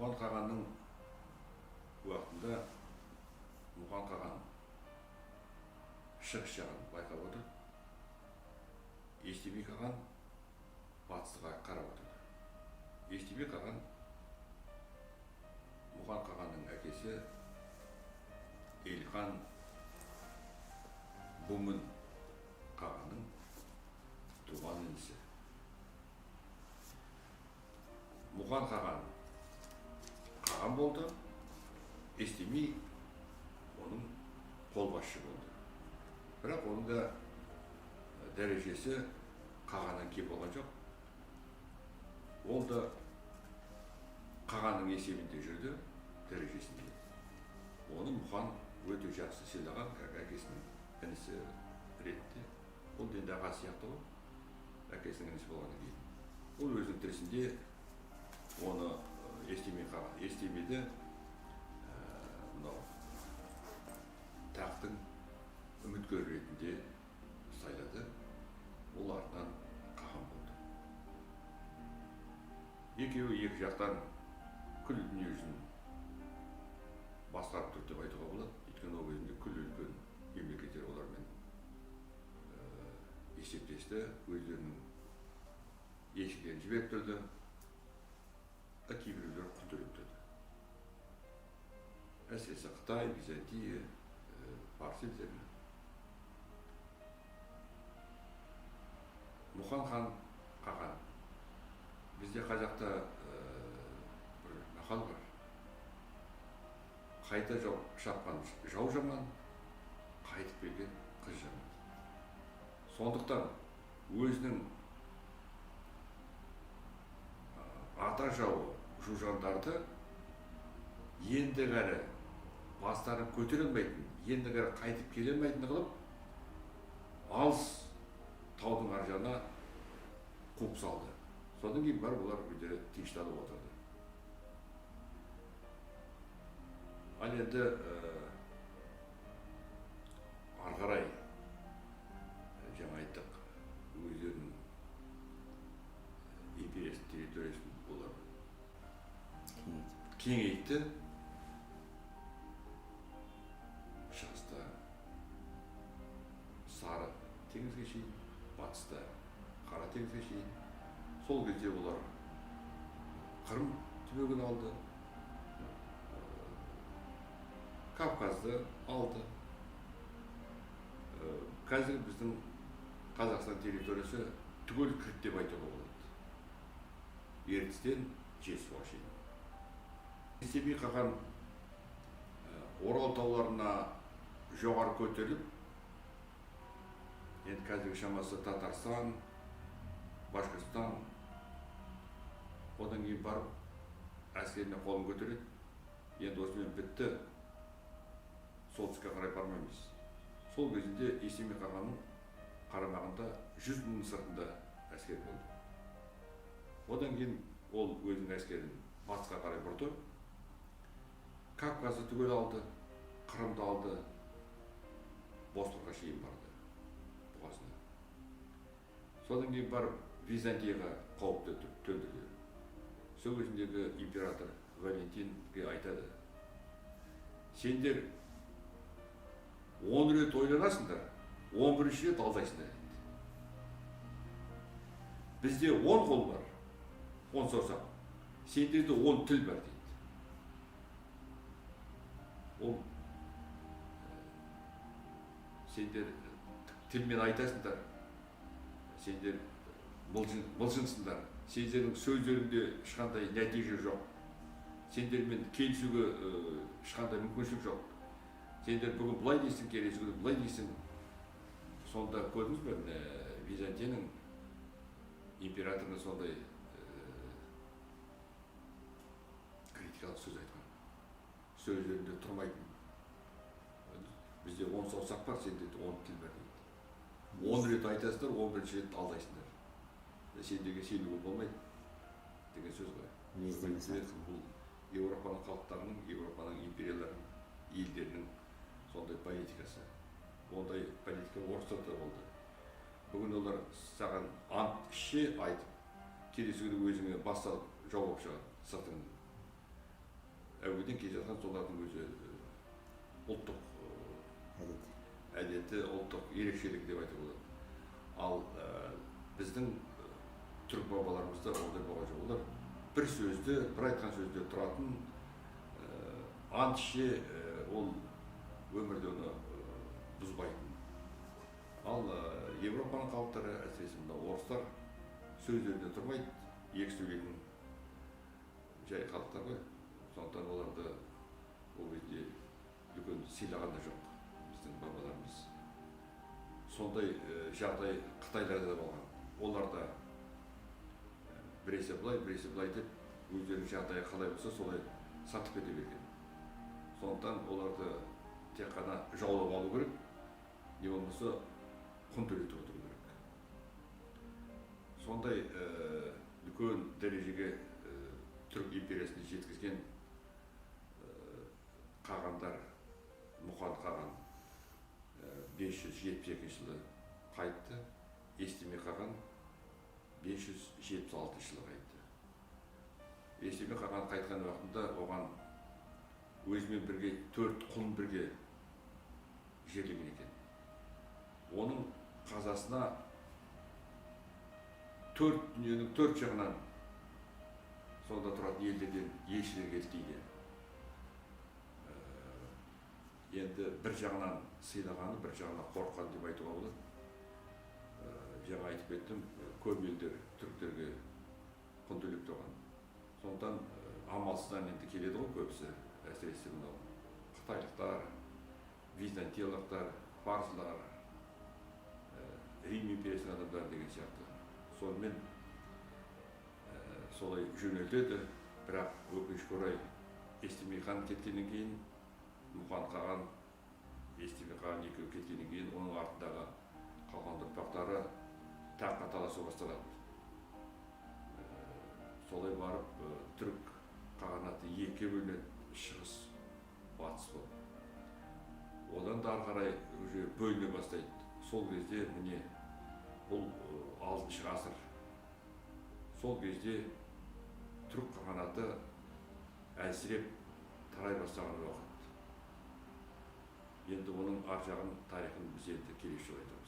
Мұқан қағанның уақытында Мұқан қаған шығыс жағын байқап отыр. Естемей қаған батысқа қарап отыр. Естемей қаған Мұқан қағанның әкесі Елхан Бумын қағанның туған інісі. Мұқан қаған қаған болды, Естемей оның қолбасшы болды. Бірақ оның да дәрежесі қағаннан кем болған жоқ. Ол да қағанның есебінде жүрді, дәрежесінде. Оны Мұқан өте жақсы сыйлаған, әкесінің інісі ретінде. Ол енді аға сияқты ғой, әкесінің інісі болғаннан кейін. Ол өзінің тірісінде оны Естемей қаған. Естемейді тақтың үміткер ретінде сайлады. Ол артынан қаған болды. Екеуі екі жақтан күллі дүниежүзін басқарып тұрды деп айтуға болады. Өйткені ол кезінде күллі үлкен мемлекеттер олармен есептесті, өздерінің елшілерін жіберіп тұрды. Кейбіреулер құлдырып тұрды. Әсіресе Қытай, Византия, Парсы елдеріне. Мұқан хан қаған. Бізде қазақта бір мақал бар. Қайта шапқан жау жаман, қайтып келген қыз жаман. Сондықтан өзінің ата жауы жужандарды енді әрі бастарын көтере алмайтын, енді әрі қайтып келе алмайтын қылып, алыс таудың ар жағына қуып салды. Содан кейін бар олар өздері тынышталып отырды. Ал енді ары қарай жаңа айттық, өздерінің империясын, территориясын олар кеңейтті. Шығыста Сары теңізге шейін, батыста Қара теңізге шейін. Сол кезде олар Қырым түбегін алды, Кавказды алды. Қазір біздің Қазақстан территориясы түгел кірді деп айтуға болады. Ертістен Жетісуға шейін. Естемей қаған Орал тауларына жоғары көтеріліп, енді қазіргі шамасы Татарстан, Башқұртстан, одан кейін барып әскеріне қолын көтереді. Енді осымен бітті, солтүстікке қарай бармаймыз. Сол кезінде Естемей қағанның қарамағында 100 мыңның сыртында әскер болды. Одан кейін ол өзінің әскерін батысқа қарай бұрды. Кавказды түгел алды, Қырымды алды, Босфорға шейін барды бұғасына. Содан кейін барып Византияға қауіп төндірді. Сол кезіндегі император Валентинге айтады: сендер 10 рет ойланасыңдар, 11-ші рет алдайсыңдар. Бізде 10 қол бар, 10 саусақ, сендерде 10 тіл бар дейді. Ол сендер тілмен айтасыңдар, сендер мылжыңсыңдар, сендердің сөздерінде ешқандай нәтиже жоқ, сендермен келісуге ешқандай мүмкіншілік жоқ. Сендер бүгін бұлай дейсің, келесі күні бұлай дейсің. Сонда көрдіңіз бе, Византияның императорына сондай критикалық сөз айтқан. Сөздерінде тұрмайтын. Бізде 10 саусақ бар, сендерде 10 тіл бар дейді. 10 рет айтасыңдар, 11-ші рет алдайсыңдар. Сендерге сенуге болмайды деген сөз ғой. Бұл Еуропаның халықтарының, Еуропаның империяларының, елдерінің сондай политикасы. Ондай политика орыстарда болды. Бүгін олар саған ант ішше айтып, келесі күні өзіңе бас салып жауап шығады сыртыңнан. әуеден келе жатқан солардың өзі ұлттық әдеті, ұлттық ерекшелік деп айтуға болады. Ал біздің түрік бабаларымызда ондай болған жоқ. Олар бір сөзді, бір айтқан сөзде тұратын, ант ішсе ол өмірде оны бұзбайтын. Ал Европаның халықтары, әсіресе мына орыстар сөздерінде тұрмайды, екі сөйлейтін жай халықтар ғой. Сондықтан оларды ол кезде үлкен сыйлаған да жоқ біздің бабаларымыз. Сондай жағдай Қытайларда да болған. Олар да біресе былай деп өздерінің жағдайы қалай болса солай сатып кете берген. Сондықтан оларды тек қана жаулап алу керек, не болмаса құн төлетіп отыру керек. Сондай үлкен дәрежеге түрік империясына жеткізген қағандар, Мұқан қаған 572 жылы қайтты, Естеме қаған 576 жылы қайтты. Естеме қаған қайтқан уақытында оған өзімен бірге 4 құлын бірге жерлеген екен. Оның қазасына 4 дүниенің 4 жағынан сонда тұратын елдерден елшілер келді дейді. Енді бір жағынан сыйлағаны, бір жағынан қорыққан деп айтуға болады. Жаңа айтып кеттім, көп елдер түріктерге құн төлеп тұрған. Сондықтан амалсыздан енді келеді ғой көбісі, әсіресе мынау қытайлықтар, византиялықтар, парсылар, Рим империясының адамдары деген сияқты. Сонымен солай жөнелтеді, бірақ өкінішке орай Естеме хан кеткеннен кейін, Мұқан қаған, Естеме хан екеуі кеткеннен кейін, оның артындағы қалған ұрпақтары таққа таласу басталады. Солай барып түрік қағанаты екіге бөлінеді, шығыс, батыс болып. Одан да ары қарай уже бөліне бастайды. Сол кезде міне бұл 6-шы ғасыр. Сол кезде түрік қағанаты әлсіреп тарай бастаған уақыт. Енді оның ар жағын, тарихын біз енді келесі жолы айтамыз.